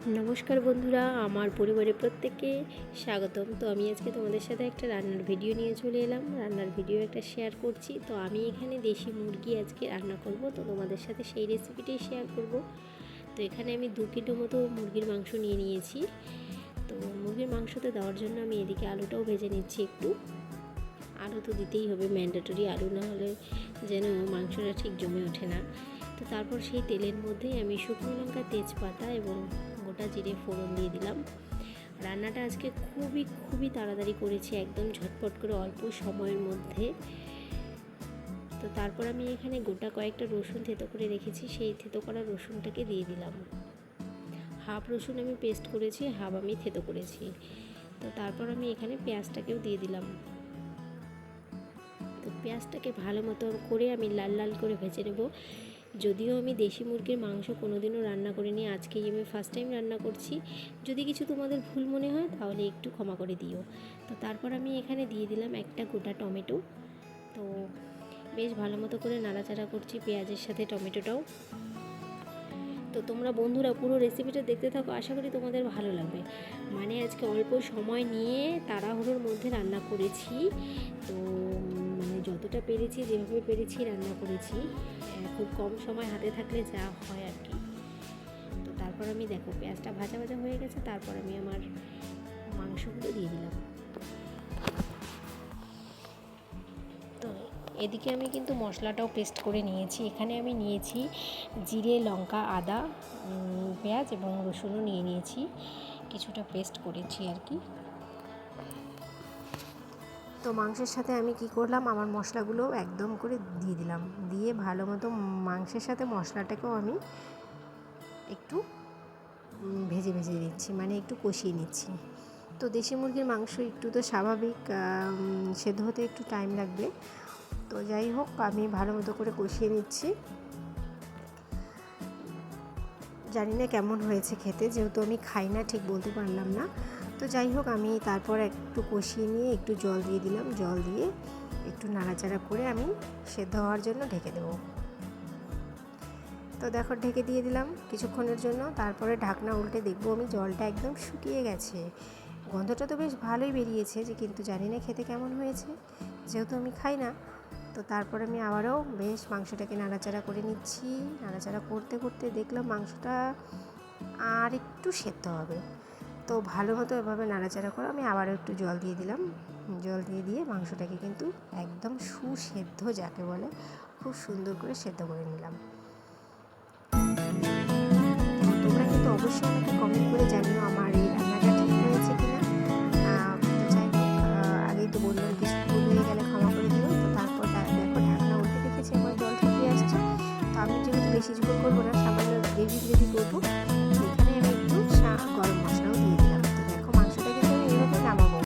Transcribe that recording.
নমস্কার বন্ধুরা, আমার পরিবারের প্রত্যেককে স্বাগতম। তো আমি আজকে তোমাদের সাথে একটা রান্নার ভিডিও নিয়ে চলে এলাম। রান্নার ভিডিও একটা শেয়ার করছি। তো আমি এখানে দেশি মুরগি আজকে রান্না করব, তো তোমাদের সাথে সেই রেসিপিটাই শেয়ার করব। তো এখানে আমি 2 কিলো মতো মুরগির মাংস নিয়ে নিয়েছি। তো মুরগির মাংসতে দেওয়ার জন্য আমি এদিকে আলুটাও ভেজে নিচ্ছি একটু। আলু তো দিতেই হবে, ম্যান্ডেটরি, আলু না হলে যেন মাংসটা ঠিক জমে ওঠে না। তো তারপর সেই তেলের মধ্যেই আমি শুকনো লঙ্কা, তেজপাতা এবং গোটা জিরে ফোড়ন দিয়ে দিলাম। রান্নাটা আজকে খুবই তাড়াতাড়ি করেছি, একদম ঝটপট করে অল্প সময়ের মধ্যে। তো তারপর আমি এখানে গোটা কয়েকটা রসুন থেতো করে রেখেছি, সেই থেতো করা রসুনটাকে দিয়ে দিলাম। হাফ রসুন আমি পেস্ট করেছি, হাফ আমি থেতো করেছি। তো তারপর আমি এখানে পেঁয়াজটাকেও দিয়ে দিলাম। তো পেঁয়াজটাকে ভালো মতো করে আমি লাল লাল করে ভেজে নেব। যদিও আমি দেশি মুরগির মাংস কোনোদিনও রান্না করিনি, আজকেই আমি ফার্স্ট টাইম রান্না করছি। যদি কিছু তোমাদের ভুল মনে হয় তাহলে একটু ক্ষমা করে দিও। তো তারপর আমি এখানে দিয়ে দিলাম একটা গোটা টমেটো। তো বেশ ভালো মতো করে নাড়াচাড়া করছি পেঁয়াজের সাথে টমেটোটাও। তো তোমরা বন্ধুরা পুরো রেসিপিটা দেখতে থাকো, আশা করি তোমাদের ভালো লাগবে। মানে আজকে অল্প সময় নিয়ে তাড়াহুড়োর মধ্যে রান্না করেছি। তো মানে যতটা পেরেছি, যেভাবে পেরেছি রান্না করেছি। খুব কম সময় হাতে থাকলে যা হয় আর কি। তো তারপর আমি দেখো পেঁয়াজটা ভাজা ভাজা হয়ে গেছে, তারপর আমি আমার মাংসগুলো দিয়ে দিলাম। তো এদিকে আমি কিন্তু মশলাটাও পেস্ট করে নিয়েছি। এখানে আমি নিয়েছি জিরে, লঙ্কা, আদা, পেঁয়াজ এবং রসুনও নিয়ে নিয়েছি, কিছুটা পেস্ট করেছি আর কি। তো মাংসের সাথে আমি কি করলাম, আমার মশলাগুলো একদম করে দিয়ে দিলাম। দিয়ে ভালো মতো মাংসের সাথে মশলাটাকেও আমি একটু ভেজে দিচ্ছি, মানে একটু কষিয়ে নিচ্ছি। তো দেশি মুরগির মাংস একটু তো স্বাভাবিক সেদ্ধ হতে একটু টাইম লাগবে। তো যাই হোক, আমি ভালো মতো করে কষিয়ে নিচ্ছি। জানি না কেমন হয়েছে খেতে, যেহেতু আমি খাই না, ঠিক বলতে পারলাম না। তো যাই হোক, আমি তারপর একটু কষিয়ে নিয়ে একটু জল দিয়ে দিলাম। জল দিয়ে একটু নাড়াচাড়া করে আমি সেদ্ধ হওয়ার জন্য ঢেকে দেবো। তো দেখো ঢেকে দিয়ে দিলাম কিছুক্ষণের জন্য। তারপরে ঢাকনা উল্টে দেখবো আমি জলটা একদম শুকিয়ে গেছে। গন্ধটা তো বেশ ভালোই বেরিয়েছে, যে কিন্তু জানি না খেতে কেমন হয়েছে, যেহেতু আমি খাই না। তো তারপর আমি আবারও বেশ মাংসটাকে নাড়াচাড়া করে নিচ্ছি। নাড়াচাড়া করতে করতে দেখলাম মাংসটা আর একটু সেদ্ধ হবে। তো ভালো মতো এভাবে নাড়াচাড়া করে আমি আবারও একটু জল দিয়ে দিলাম। জল দিয়ে মাংসটাকে কিন্তু একদম সুসেদ্ধ যাকে বলে, খুব সুন্দর করে সেদ্ধ করে নিলাম। তোমরা কিন্তু অবশ্যই আমাকে কমেন্ট করে জানিও আমার এই রান্নাটা ঠিক হয়েছে কিনা। তো যাই হোক, আগেই তো বললাম কিছু ভুল হয়ে গেলে ক্ষমা করে দিও। তো তারপর দেখো ঢাকনা উল্টে দেখেছি আমার জল শুকিয়ে আসছে। তো আমি যেহেতু বেশি ঝোল করবো না, সামান্য গ্রেভি করবো, এখানে আমি একটু গরম মশলাও দিয়ে